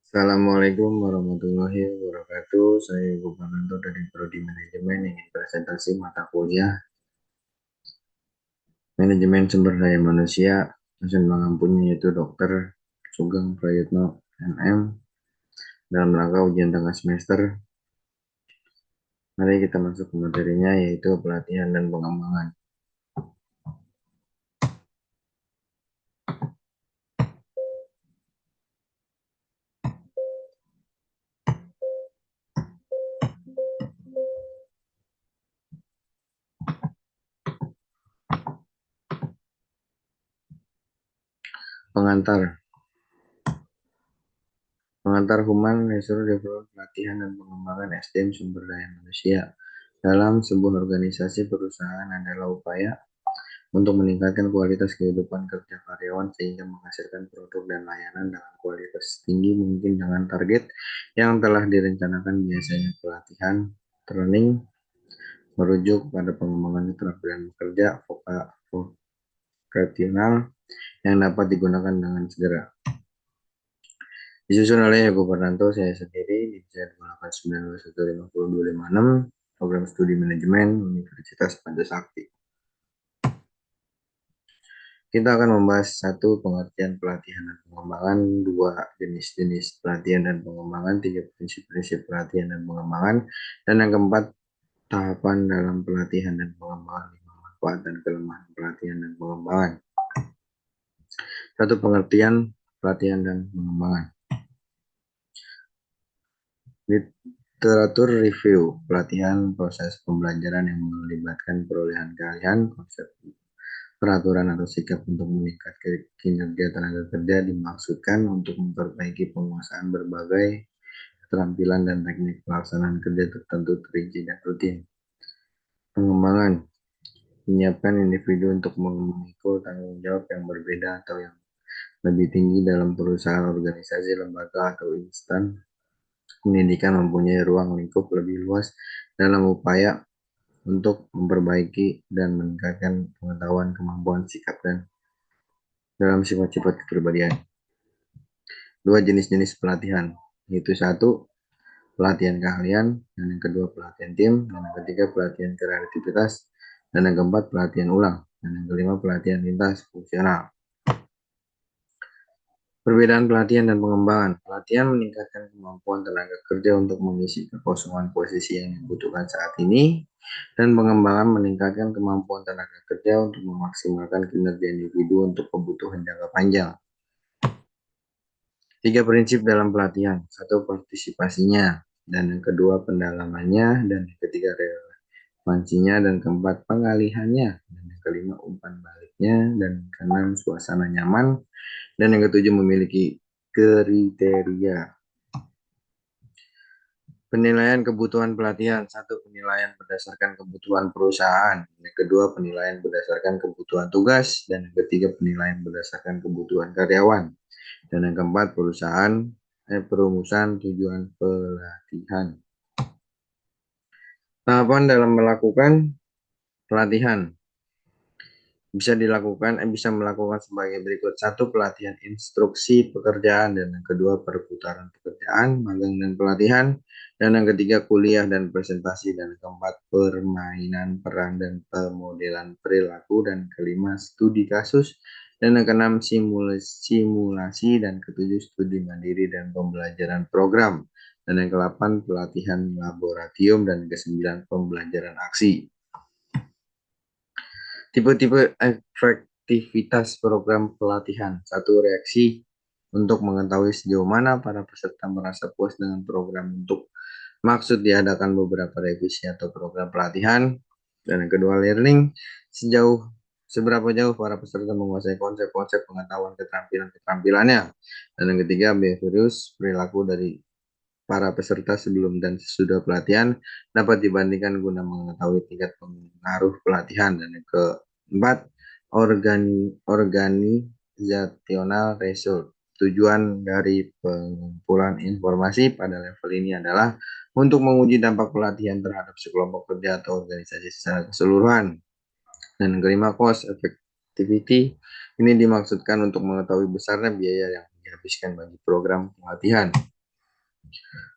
Assalamualaikum warahmatullahi wabarakatuh. Saya Gubernanto dari Prodi Manajemen yang ingin presentasi mata kuliah Manajemen Sumber Daya Manusia dosen pengampunya yaitu Dr. Sugeng Prayitno MM dalam rangka ujian tengah semester. Mari kita masuk ke materinya yaitu pelatihan dan pengembangan. Pengantar Pengantar Human Resource Development Pelatihan dan Pengembangan SDM Sumber Daya Manusia dalam sebuah organisasi perusahaan adalah upaya untuk meningkatkan kualitas kehidupan kerja karyawan sehingga menghasilkan produk dan layanan dengan kualitas tinggi mungkin dengan target yang telah direncanakan. Biasanya pelatihan training merujuk pada pengembangan keterampilan bekerja vokasional yang dapat digunakan dengan segera. Disusun oleh Yogo Pernanto, saya sendiri di C8915026 Program Studi Manajemen Universitas Pancasakti. Kita akan membahas satu pengertian pelatihan dan pengembangan, dua jenis-jenis pelatihan dan pengembangan, tiga prinsip-prinsip pelatihan dan pengembangan, dan yang keempat tahapan dalam pelatihan dan pengembangan, lima manfaat dan kelemahan pelatihan dan pengembangan. Satu pengertian pelatihan dan pengembangan. Literatur review pelatihan proses pembelajaran yang melibatkan perolehan keahlian, konsep peraturan atau sikap untuk meningkatkan kinerja tenaga kerja dimaksudkan untuk memperbaiki penguasaan berbagai keterampilan dan teknik pelaksanaan kerja tertentu terinci dan rutin. Pengembangan menyiapkan individu untuk memikul tanggung jawab yang berbeda atau yang lebih tinggi dalam perusahaan, organisasi, lembaga, atau instan pendidikan mempunyai ruang lingkup lebih luas dalam upaya untuk memperbaiki dan meningkatkan pengetahuan, kemampuan, sikap, dan dalam sifat-sifat kepribadian. Dua jenis-jenis pelatihan, yaitu satu, pelatihan keahlian, dan yang kedua pelatihan tim, dan yang ketiga pelatihan kreativitas, dan yang keempat pelatihan ulang, dan yang kelima pelatihan lintas fungsional. Perbedaan pelatihan dan pengembangan. Pelatihan meningkatkan kemampuan tenaga kerja untuk mengisi kekosongan posisi yang dibutuhkan saat ini, dan pengembangan meningkatkan kemampuan tenaga kerja untuk memaksimalkan kinerja individu untuk kebutuhan jangka panjang. Tiga prinsip dalam pelatihan. Satu, partisipasinya, dan yang kedua pendalamannya, dan yang ketiga relevansinya, dan keempat pengalihannya, dan yang kelima umpan baliknya, dan keenam suasana nyaman, dan yang ketujuh memiliki kriteria. Penilaian kebutuhan pelatihan. Satu, penilaian berdasarkan kebutuhan perusahaan. Yang kedua, penilaian berdasarkan kebutuhan tugas. Dan yang ketiga, penilaian berdasarkan kebutuhan karyawan. Dan yang keempat, perumusan tujuan pelatihan. Tahapan dalam melakukan pelatihan bisa melakukan sebagai berikut. Satu, pelatihan instruksi pekerjaan, dan yang kedua perputaran pekerjaan, magang dan pelatihan, dan yang ketiga kuliah dan presentasi, dan yang keempat permainan peran dan pemodelan perilaku, dan kelima studi kasus, dan yang keenam simulasi, dan ketujuh studi mandiri dan pembelajaran program, dan yang ke-8 pelatihan laboratorium, dan ke-9 pembelajaran aksi. Tipe-tipe efektivitas program pelatihan. Satu, reaksi untuk mengetahui sejauh mana para peserta merasa puas dengan program untuk maksud diadakan beberapa revisi atau program pelatihan. Dan yang kedua, learning, seberapa jauh para peserta menguasai konsep-konsep pengetahuan keterampilannya. Dan yang ketiga, behaviorus, perilaku dari para peserta sebelum dan sesudah pelatihan dapat dibandingkan guna mengetahui tingkat pengaruh pelatihan. Dan yang keempat, organizational result. Tujuan dari pengumpulan informasi pada level ini adalah untuk menguji dampak pelatihan terhadap sekelompok kerja atau organisasi secara keseluruhan. Dan yang kelima, cost effectivity. Ini dimaksudkan untuk mengetahui besarnya biaya yang dihabiskan bagi program pelatihan.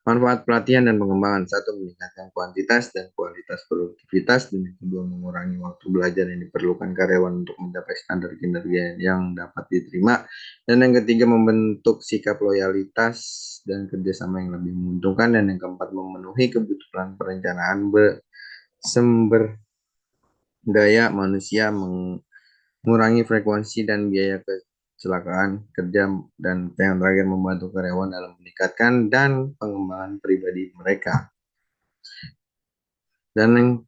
Manfaat pelatihan dan pengembangan. Satu, meningkatkan kuantitas dan kualitas produktivitas. Dan yang kedua, mengurangi waktu belajar yang diperlukan karyawan untuk mencapai standar kinerja yang dapat diterima. Dan yang ketiga, membentuk sikap loyalitas dan kerjasama yang lebih menguntungkan. Dan yang keempat, memenuhi kebutuhan perencanaan bersumber daya manusia, mengurangi frekuensi dan biaya kecelakaan kerja, dan yang terakhir membantu karyawan dalam meningkatkan dan pengembangan pribadi mereka. Dan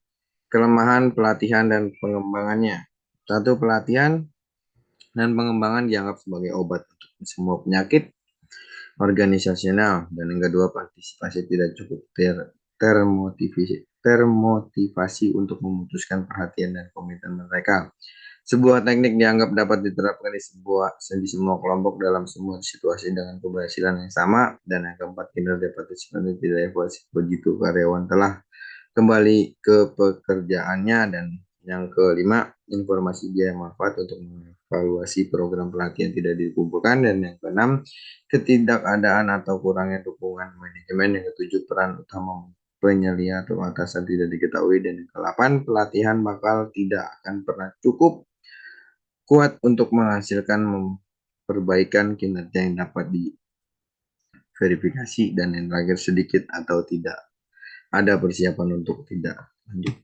kelemahan pelatihan dan pengembangannya. Satu, pelatihan dan pengembangan dianggap sebagai obat untuk semua penyakit organisasional. Dan yang kedua, partisipasi tidak cukup termotivasi untuk memutuskan perhatian dan komitmen mereka. Sebuah teknik dianggap dapat diterapkan di semua kelompok dalam semua situasi dengan keberhasilan yang sama. Dan yang keempat, kinerja partisipan tidak evaluasi begitu karyawan telah kembali ke pekerjaannya. Dan yang kelima, informasi biaya manfaat untuk mengevaluasi program pelatihan tidak dikumpulkan. Dan yang keenam, ketidakadaan atau kurangnya dukungan manajemen. Yang ketujuh, peran utama penyelia atau atasan tidak diketahui. Dan yang ke-8, pelatihan bakal tidak akan pernah cukup kuat untuk menghasilkan perbaikan kinerja yang dapat diverifikasi. Dan yang terakhir, sedikit atau tidak ada persiapan untuk tidak lanjut.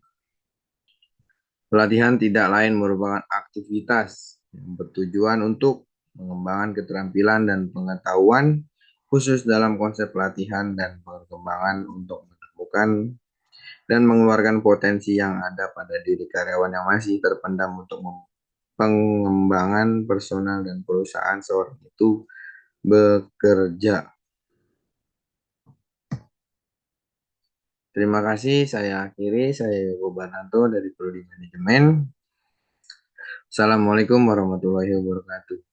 Pelatihan tidak lain merupakan aktivitas yang bertujuan untuk mengembangkan keterampilan dan pengetahuan khusus dalam konsep pelatihan dan pengembangan untuk menemukan dan mengeluarkan potensi yang ada pada diri karyawan yang masih terpendam untuk pengembangan personal dan perusahaan seorang itu bekerja. Terima kasih, saya akhiri. Saya Yogo Bananto dari Prodi Manajemen. Assalamualaikum warahmatullahi wabarakatuh.